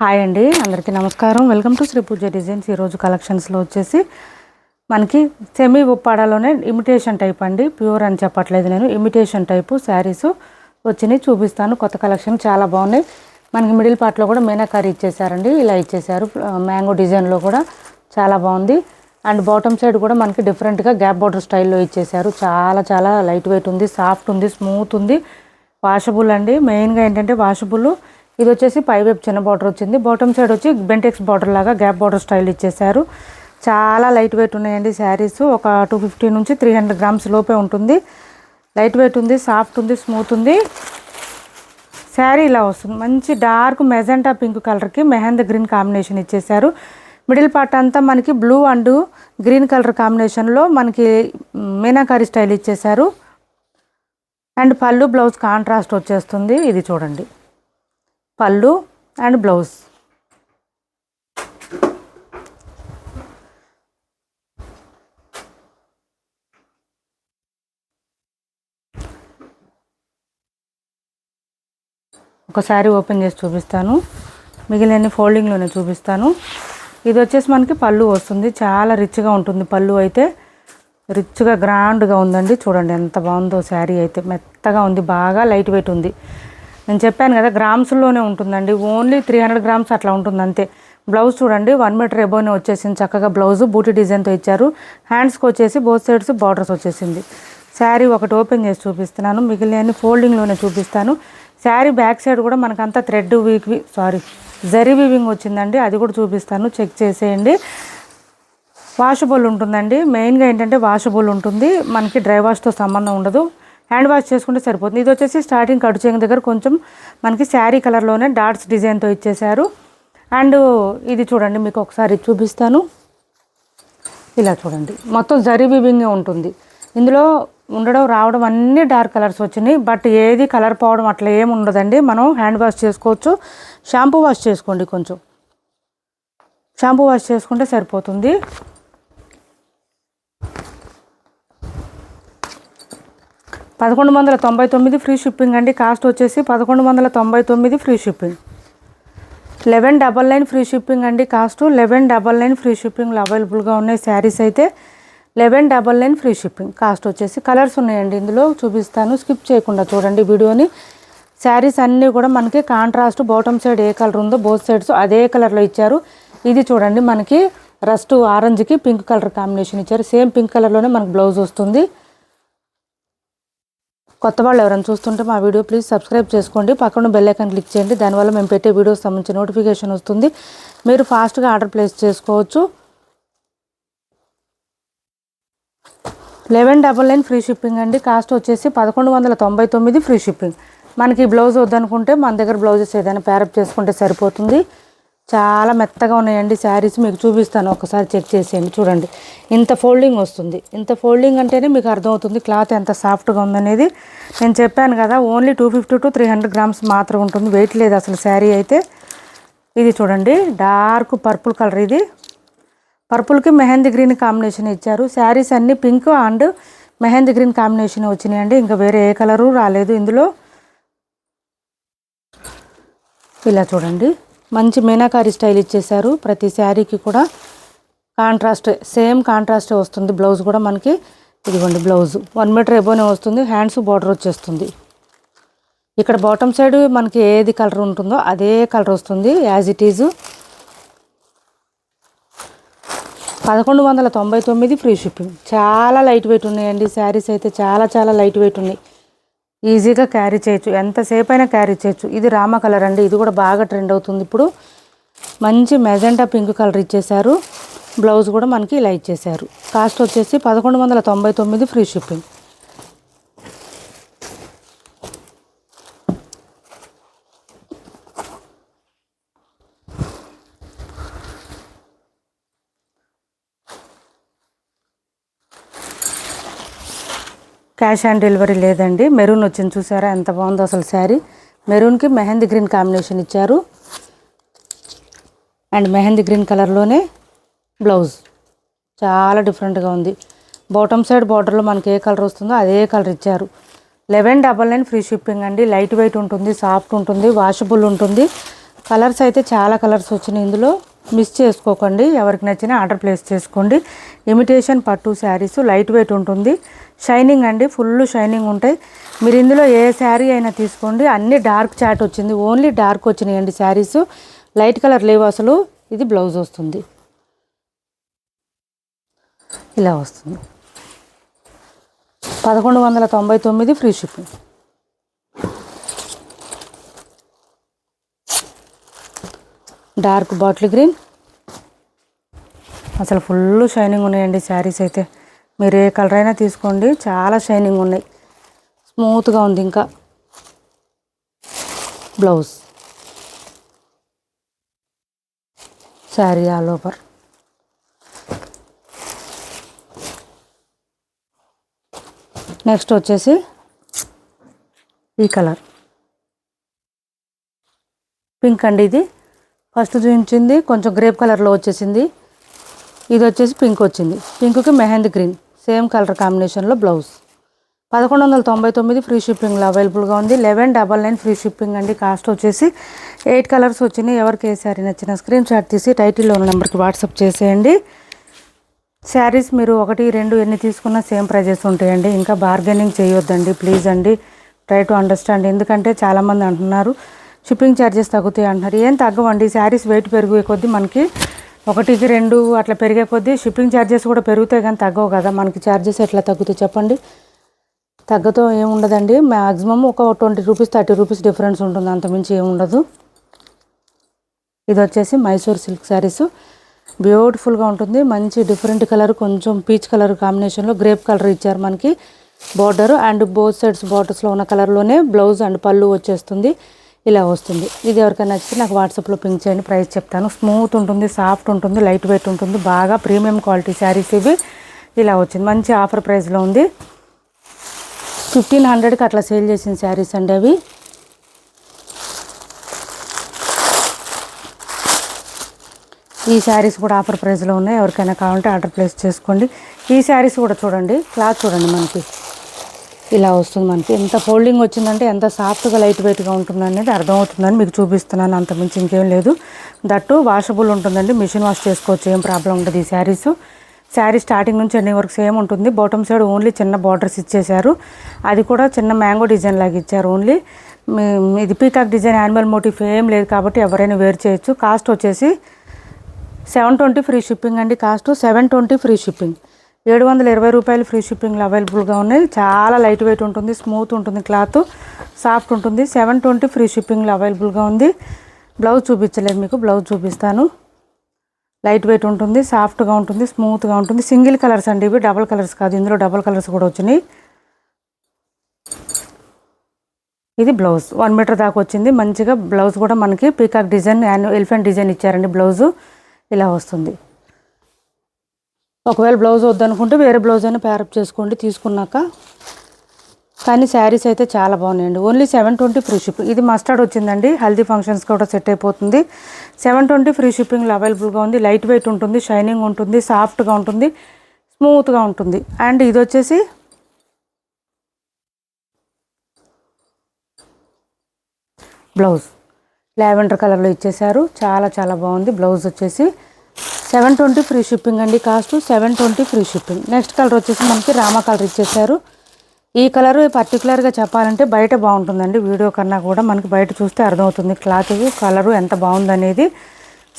Hi అండి, అందరికీ నమస్కారం. Welcome to Shri Pooja designs. ఈరోజు కలెక్షన్స్లో వచ్చేసి మనకి సెమీ ఉప్పాడలోనే ఇమిటేషన్ టైప్ అండి, ప్యూర్ అని చెప్పట్లేదు నేను, ఇమిటేషన్ టైపు శారీస్ వచ్చినాయి చూపిస్తాను. కొత్త కలెక్షన్ చాలా బాగున్నాయి. మనకి మిడిల్ పార్ట్లో కూడా మీనాకారి ఇచ్చేసారండి, ఇలా ఇచ్చేసారు. మ్యాంగో డిజైన్లో కూడా చాలా బాగుంది. అండ్ బాటమ్ సైడ్ కూడా మనకి డిఫరెంట్గా గ్యాప్ బార్డర్ స్టైల్లో ఇచ్చేసారు. చాలా చాలా లైట్ వెయిట్ ఉంది, సాఫ్ట్ ఉంది, స్మూత్ ఉంది, వాషబుల్ అండి. మెయిన్గా ఏంటంటే వాషబుల్. ఇది వచ్చేసి పై వైపు చిన్న బార్డర్ వచ్చింది, బాటమ్ సైడ్ వచ్చి బెంటెక్స్ బార్డర్ లాగా గ్యాప్ బార్డర్ స్టైల్ ఇచ్చేసారు. చాలా లైట్ వెయిట్ ఉన్నాయండి శారీస్. ఒక 250 నుంచి 300 గ్రామ్స్ లోపే ఉంటుంది. లైట్ వెయిట్ ఉంది, సాఫ్ట్ ఉంది, స్మూత్ ఉంది. శారీ ఇలా వస్తుంది. మంచి డార్క్ మెజెంటా పింక్ కలర్కి మెహందీ గ్రీన్ కాంబినేషన్ ఇచ్చేసారు. మిడిల్ పార్ట్ అంతా మనకి బ్లూ అండ్ గ్రీన్ కలర్ కాంబినేషన్లో మనకి మీనాకారి స్టైల్ ఇచ్చేసారు. అండ్ పళ్ళు బ్లౌజ్ కాంట్రాస్ట్ వచ్చేస్తుంది. ఇది చూడండి, పళ్ళు అండ్ బ్లౌజ్. ఒకసారి ఓపెన్ చేసి చూపిస్తాను, మిగిలిన ఫోల్డింగ్లోనే చూపిస్తాను. ఇది వచ్చేసి మనకి పళ్ళు వస్తుంది, చాలా రిచ్గా ఉంటుంది. పళ్ళు అయితే రిచ్గా గ్రాండ్గా ఉందండి. చూడండి ఎంత బాగుందో శారీ అయితే. మెత్తగా ఉంది, బాగా లైట్ వెయిట్ ఉంది. నేను చెప్పాను కదా గ్రామ్స్లోనే ఉంటుందండి, ఓన్లీ 300 గ్రామ్స్ అట్లా ఉంటుంది అంతే. బ్లౌజ్ చూడండి 1 మీటర్ ఎబోనే వచ్చేసింది. చక్కగా బ్లౌజ్ బూటీ డిజైన్తో ఇచ్చారు. హ్యాండ్స్కి వచ్చేసి బోత్ సైడ్స్ బార్డర్స్ వచ్చేసింది. శారీ ఒకటి ఓపెన్ చేసి చూపిస్తున్నాను, మిగిలిన ఫోల్డింగ్లోనే చూపిస్తాను. శారీ బ్యాక్ సైడ్ కూడా మనకంతా థ్రెడ్ జరీ వీవింగ్ వచ్చిందండి, అది కూడా చూపిస్తాను, చెక్ చేసేయండి. వాషబుల్ ఉంటుందండి. మెయిన్గా ఏంటంటే వాషబుల్ ఉంటుంది, మనకి డ్రై వాష్తో సంబంధం ఉండదు, హ్యాండ్ వాష్ చేసుకుంటే సరిపోతుంది. ఇది వచ్చేసి స్టార్టింగ్ కట్ చేయంగా దగ్గర కొంచెం మనకి శారీ కలర్లోనే డాట్స్ డిజైన్తో ఇచ్చేసారు. అండ్ ఇది చూడండి, మీకు ఒకసారి చూపిస్తాను. ఇలా చూడండి, మొత్తం జరీ వీవింగే ఉంటుంది. ఇందులో ఉండడం రావడం అన్నీ డార్క్ కలర్స్ వచ్చినాయి, బట్ ఏది కలర్ పోవడం అట్లా ఏమి ఉండదండి. మనం హ్యాండ్ వాష్ చేసుకోవచ్చు, షాంపూ వాష్ చేసుకోండి, కొంచెం షాంపూ వాష్ చేసుకుంటే సరిపోతుంది. $1199 ఫ్రీ షిప్పింగ్ అండి. కాస్ట్ వచ్చేసి $1199 ఫ్రీ షిప్పింగ్. 1199 ఫ్రీ షిప్పింగ్ అండి. కాస్ట్ 1199 ఫ్రీ షిప్పింగ్లో అవైలబుల్గా ఉన్నాయి శారీస్ అయితే. 1199 ఫ్రీ షిప్పింగ్. కాస్ట్ వచ్చేసి కలర్స్ ఉన్నాయండి, ఇందులో చూపిస్తాను, స్కిప్ చేయకుండా చూడండి వీడియోని. శారీస్ అన్నీ కూడా మనకి కాంట్రాస్ట్, బాటమ్ సైడ్ ఏ కలర్ ఉందో బోత్ సైడ్స్ అదే కలర్లో ఇచ్చారు. ఇది చూడండి, మనకి రస్ట్ ఆరెంజ్కి పింక్ కలర్ కాంబినేషన్ ఇచ్చారు. సేమ్ పింక్ కలర్లోనే మనకు బ్లౌజ్ వస్తుంది. కొత్త వాళ్ళు ఎవరైనా చూస్తుంటే మా వీడియో ప్లీజ్ సబ్స్క్రైబ్ చేసుకోండి, పక్కన బెల్ ఐకాన్ క్లిక్ చేయండి. దానివల్ల మేము పెట్టే వీడియోస్ సంబంధించి నోటిఫికేషన్ వస్తుంది, మీరు ఫాస్ట్గా ఆర్డర్ ప్లేస్ చేసుకోవచ్చు. 1199 ఫ్రీ షిప్పింగ్ అండి. కాస్ట్ వచ్చేసి 1199 ఫ్రీ షిప్పింగ్. మనకి బ్లౌజ్ వద్దనుకుంటే మన దగ్గర బ్లౌజెస్ ఏదైనా ప్యారప్ చేసుకుంటే సరిపోతుంది. చాలా మెత్తగా ఉన్నాయండి శారీస్, మీకు చూపిస్తాను, ఒకసారి చెక్ చేసేయండి. చూడండి, ఇంత ఫోల్డింగ్ వస్తుంది. ఇంత ఫోల్డింగ్ అంటేనే మీకు అర్థమవుతుంది క్లాత్ ఎంత సాఫ్ట్గా ఉందనేది. నేను చెప్పాను కదా, ఓన్లీ 250 to 300 గ్రామ్స్ మాత్రం ఉంటుంది, వెయిట్ లేదు అసలు శారీ అయితే. ఇది చూడండి, డార్క్ పర్పుల్ కలర్. ఇది పర్పుల్కి మెహందీ గ్రీన్ కాంబినేషన్ ఇచ్చారు. శారీస్ అన్నీ pink and mehndi green combination వచ్చినాయండి, ఇంకా వేరే ఏ కలరు రాలేదు ఇందులో. ఇలా చూడండి, మంచి మీనాకారి స్టైల్ ఇచ్చేసారు. ప్రతి శారీకి కూడా కాంట్రాస్ట్, సేమ్ కాంట్రాస్టే వస్తుంది. బ్లౌజ్ కూడా మనకి ఇదిగోండి, బ్లౌజ్ 1 మీటర్ ఎబోనే వస్తుంది. హ్యాండ్స్ బార్డర్ వచ్చేస్తుంది. ఇక్కడ బాటమ్ సైడ్ మనకి ఏది కలర్ ఉంటుందో అదే కలర్ వస్తుంది as it is. 1199 free shipping. చాలా లైట్ వెయిట్ ఉన్నాయండి శారీస్ అయితే, చాలా చాలా లైట్ వెయిట్ ఉన్నాయి. ఈజీగా క్యారీ చేయొచ్చు, ఎంతసేపు అయినా క్యారీ చేయొచ్చు. ఇది రామ కలర్ అండి, ఇది కూడా బాగా ట్రెండ్ అవుతుంది ఇప్పుడు. మంచి మెజెంటా పింక్ కలర్ ఇచ్చేసారు. బ్లౌజ్ కూడా మనకి ఇలా ఇచ్చేసారు. కాస్ట్ వచ్చేసి 1199 free shipping. Cash on delivery లేదండి. మెరూన్ వచ్చింది, చూసారా ఎంత బాగుందో అసలు శారీ. మెరూన్కి మెహందీ గ్రీన్ కాంబినేషన్ ఇచ్చారు. అండ్ మెహందీ గ్రీన్ కలర్లోనే బ్లౌజ్ చాలా డిఫరెంట్గా ఉంది. బాటమ్ సైడ్ బార్డర్లో మనకి ఏ కలర్ వస్తుందో అదే కలర్ ఇచ్చారు. 1199 ఫ్రీ షిప్పింగ్ అండి. లైట్ వెయిట్ ఉంటుంది, సాఫ్ట్ ఉంటుంది, వాషబుల్ ఉంటుంది. కలర్స్ అయితే చాలా కలర్స్ వచ్చినాయి ఇందులో, మిస్ చేసుకోకండి. ఎవరికి నచ్చినా ఆర్డర్ ప్లేస్ చేసుకోండి. ఇమిటేషన్ పట్టు శారీస్, లైట్ వెయిట్ ఉంటుంది, షైనింగ్ అండి, ఫుల్ షైనింగ్ ఉంటాయి. మీరు ఇందులో ఏ శారీ అయినా తీసుకోండి, అన్ని డార్క్ చాట్ వచ్చింది, ఓన్లీ డార్క్ వచ్చినాయండి శారీస్, లైట్ కలర్ లేవు అసలు. ఇది బ్లౌజ్ వస్తుంది, ఇలా వస్తుంది. 1199 free shipping. Dark bottle green, అసలు ఫుల్ షైనింగ్ ఉన్నాయండి శారీస్ అయితే. మీరు ఏ కలర్ అయినా తీసుకోండి, చాలా షైనింగ్ ఉన్నాయి, స్మూత్గా ఉంది. ఇంకా blouse, sari all over. Next వచ్చేసి ఈ కలర్ పింక్ అండి. ఇది ఫస్ట్ చూపించింది కొంచెం గ్రేప్ కలర్లో వచ్చేసింది, ఇది వచ్చేసి పింక్ వచ్చింది. పింక్కి మెహందీ గ్రీన్, సేమ్ కలర్ కాంబినేషన్లో బ్లౌజ్. 1199 ఫ్రీ షిప్పింగ్లో అవైలబుల్గా ఉంది. 1199 ఫ్రీ షిప్పింగ్ అండి. కాస్ట్ వచ్చేసి 8 కలర్స్ వచ్చినాయి. ఎవరికి ఏ శారీ నచ్చిన స్క్రీన్ షాట్ తీసి టైటిల్లో ఉన్న నెంబర్కి వాట్సాప్ చేసేయండి. శారీస్ మీరు 1, 2 ఎన్ని తీసుకున్నా సేమ్ ప్రైజెస్ ఉంటాయండి. ఇంకా బార్గెనింగ్ చేయొద్దండి ప్లీజ్ అండి, ట్రై టు అండర్స్టాండ్. ఎందుకంటే చాలామంది అంటున్నారు షిప్పింగ్ ఛార్జెస్ తగ్గుతాయి అంటున్నారు. ఏం తగ్గవండి, శారీస్ వెయిట్ పెరిగే కొద్దీ మనకి 1, 2 అట్లా పెరిగే కొద్దీ షిప్పింగ్ ఛార్జెస్ కూడా పెరుగుతాయి కానీ తగ్గవు కదా. మనకి ఛార్జెస్ ఎట్లా తగ్గుతాయి చెప్పండి, తగ్గతో ఏముండదండి. మ్యాక్సిమం ఒక 20 రూపీస్ 30 రూపీస్ డిఫరెన్స్ ఉంటుంది, అంతమించి ఏముండదు. ఇది వచ్చేసి మైసూర్ సిల్క్ శారీస్, బ్యూటిఫుల్గా ఉంటుంది. మంచి డిఫరెంట్ కలర్, కొంచెం పీచ్ కలర్ కాంబినేషన్లో గ్రేప్ కలర్ ఇచ్చారు మనకి బార్డర్, అండ్ బోత్ సైడ్స్ బార్డర్స్లో ఉన్న కలర్లోనే బ్లౌజ్ అండ్ పళ్ళు వచ్చేస్తుంది, ఇలా వస్తుంది. ఇది ఎవరికైనా నచ్చితే నాకు వాట్సాప్లో పింక్ చేయండి, ప్రైస్ చెప్తాను. స్మూత్ ఉంటుంది, సాఫ్ట్ ఉంటుంది, లైట్ వెయిట్ ఉంటుంది, బాగా ప్రీమియం క్వాలిటీ శారీస్ ఇవి. ఇలా వచ్చింది, మంచి ఆఫర్ ప్రైస్లో ఉంది. 1500కి అట్లా సేల్ చేసిన శారీస్ అండి అవి. ఈ శారీస్ కూడా ఆఫర్ ప్రైస్లో ఉన్నాయి, ఎవరికైనా కావాలంటే ఆర్డర్ ప్లేస్ చేసుకోండి. ఈ శారీస్ కూడా చూడండి, క్లాత్ చూడండి, మనకి ఇలా వస్తుంది. మనకి ఎంత ఫోల్డింగ్ వచ్చిందంటే ఎంత సాఫ్ట్గా లైట్ వెయిట్గా ఉంటుంది అనేది అర్థమవుతుందని మీకు చూపిస్తున్నాను, అంతమించి ఇంకేం లేదు. దట్టు వాషబుల్ ఉంటుందండి, మిషన్ వాష్ చేసుకోవచ్చు, ఏం ప్రాబ్లం ఉండదు. ఈ శారీ స్టార్టింగ్ నుంచి ఎండింగ్ వరకు సేమ్ ఉంటుంది. బాటమ్ సైడ్ ఓన్లీ చిన్న బార్డర్స్ ఇచ్చేశారు, అది కూడా చిన్న మ్యాంగో డిజైన్ లాగా ఇచ్చారు ఓన్లీ. ఇది పీకాక్ డిజైన్, యానిమల్ మోటిఫ్ ఏం లేదు కాబట్టి ఎవరైనా వేర్ చేయొచ్చు. కాస్ట్ వచ్చేసి 720 ఫ్రీ షిప్పింగ్ అండి. కాస్ట్ 720 ఫ్రీ షిప్పింగ్, 720 రూపాయలు ఫ్రీ షిప్పింగ్లో అవైలబుల్గా ఉన్నాయి. చాలా లైట్ వెయిట్ ఉంటుంది, స్మూత్ ఉంటుంది, క్లాత్ సాఫ్ట్ ఉంటుంది. 720 ఫ్రీ షిప్పింగ్లో అవైలబుల్గా ఉంది. బ్లౌజ్ చూపించలేదు మీకు, బ్లౌజ్ చూపిస్తాను. లైట్ వెయిట్ ఉంటుంది, సాఫ్ట్గా ఉంటుంది, స్మూత్గా ఉంటుంది. సింగిల్ కలర్స్ అండి ఇవి, డబల్ కలర్స్ కాదు, ఇందులో డబల్ కలర్స్ కూడా వచ్చినాయి. ఇది బ్లౌజ్ 1 మీటర్ దాకా వచ్చింది మంచిగా. బ్లౌజ్ కూడా మనకి peacock design and elephant design ఇచ్చారండి బ్లౌజు, ఇలా వస్తుంది. ఒకవేళ బ్లౌజ్ వద్దనుకుంటే వేరే బ్లౌజ్ అయినా ప్యారప్ చేసుకోండి తీసుకున్నాక. కానీ శారీస్ అయితే చాలా బాగున్నాయండి. Only 720 free shipping. ఇది మస్టర్డ్ వచ్చిందండి, హల్దీ ఫంక్షన్స్ కూడా సెట్ అయిపోతుంది. 720 ఫ్రీ షిప్పింగ్లో అవైలబుల్గా ఉంది. లైట్ వెయిట్ ఉంటుంది, షైనింగ్ ఉంటుంది, సాఫ్ట్గా ఉంటుంది, స్మూత్గా ఉంటుంది. అండ్ ఇది వచ్చేసి బ్లౌజ్ లావెండర్ కలర్లో ఇచ్చేసారు, చాలా చాలా బాగుంది. బ్లౌజ్ వచ్చేసి 720 ఫ్రీ షిప్పింగ్ అండి. Cost 720 free shipping. Next colour వచ్చేసి మనకి రామా కలర్ ఇచ్చేసారు. ఈ కలర్ పర్టికులర్గా చెప్పాలంటే బయట బాగుంటుందండి, వీడియో కన్నా కూడా మనకి బయట చూస్తే అర్థమవుతుంది క్లాత్ కలరు ఎంత బాగుందనేది.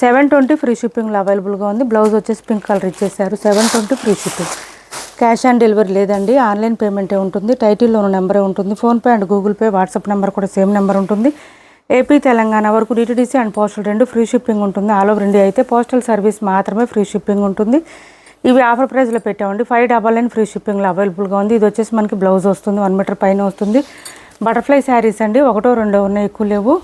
720 ఫ్రీ షిప్పింగ్లో అవైలబుల్గా ఉంది. బ్లౌజ్ వచ్చేసి పింక్ కలర్ ఇచ్చేసారు. 720 free shipping. Cash on delivery లేదండి, ఆన్లైన్ పేమెంటే ఉంటుంది. టైటిల్లో ఉన్న నెంబరే ఉంటుంది. PhonePe and Google pay, WhatsApp number కూడా సేమ్ నెంబర్ ఉంటుంది. ఏపీ తెలంగాణ వరకు DTDC and postal 2 free shipping ఉంటుంది. ఆల్ ఓవర్ ఇండియా అయితే పోస్టల్ సర్వీస్ మాత్రమే ఫ్రీ షిప్పింగ్ ఉంటుంది. ఇవి ఆఫర్ ప్రైస్లో పెట్టామండి. 599 ఫ్రీ షిప్పింగ్లో అవైలబుల్గా ఉంది. ఇది వచ్చేసి మనకి బ్లౌజ్ వస్తుంది, 1 మీటర్ పైన వస్తుంది. బటర్ఫ్లై శారీస్ అండి, 1, 2 ఉన్నాయి, ఎక్కువ లేవు.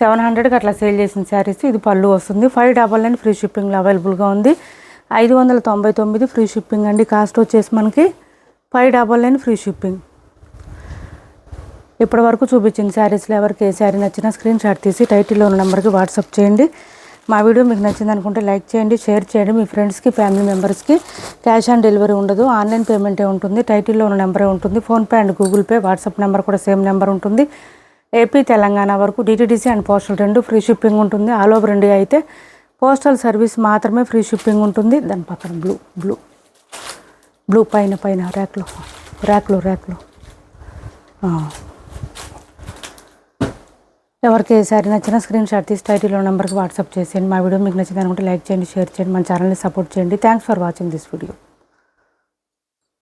700కి అట్లా సేల్ చేసిన శారీస్. ఇది పళ్ళు వస్తుంది. 599 ఫ్రీ షిప్పింగ్లో అవైలబుల్గా ఉంది. 599 ఫ్రీ షిప్పింగ్ అండి. కాస్ట్ వచ్చేసి మనకి 599 ఫ్రీ షిప్పింగ్. ఇప్పటి వరకు చూపించిన శారీస్లో ఎవరికి ఏ శారీ నచ్చినా స్క్రీన్ షాట్ తీసి టైటిల్లో ఉన్న నెంబర్కి వాట్సాప్ చేయండి. మా వీడియో మీకు నచ్చింది అనుకుంటే లైక్ చేయండి, షేర్ చేయండి మీ ఫ్రెండ్స్కి, ఫ్యామిలీ మెంబర్స్కి. క్యాష్ ఆన్ డెలివరీ ఉండదు, ఆన్లైన్ పేమెంటే ఉంటుంది. టైటిల్లో ఉన్న నెంబరే ఉంటుంది. PhonePe and Google pay, WhatsApp number కూడా సేమ్ నెంబర్ ఉంటుంది. ఏపీ తెలంగాణ వరకు DTDC and postal 2 free shipping ఉంటుంది. ఆల్ ఓవర్ ఇండియా అయితే పోస్టల్ సర్వీస్ మాత్రమే ఫ్రీ షిప్పింగ్ ఉంటుంది. దాని పక్కన బ్లూ పైన ర్యాక్లో ఎవరికి ఏ సారీ నచ్చినా స్క్రీన్ షాట్ తీసి టైటిల్లో నెంబర్కి వాట్సాప్ చేసేయండి. మా వీడియో మీకు నచ్చింది అనుకుంటే లైక్ చేయండి, షేర్ చేయండి, మన ఛానల్ని సపోర్ట్ చేయండి. Thanks for watching this video.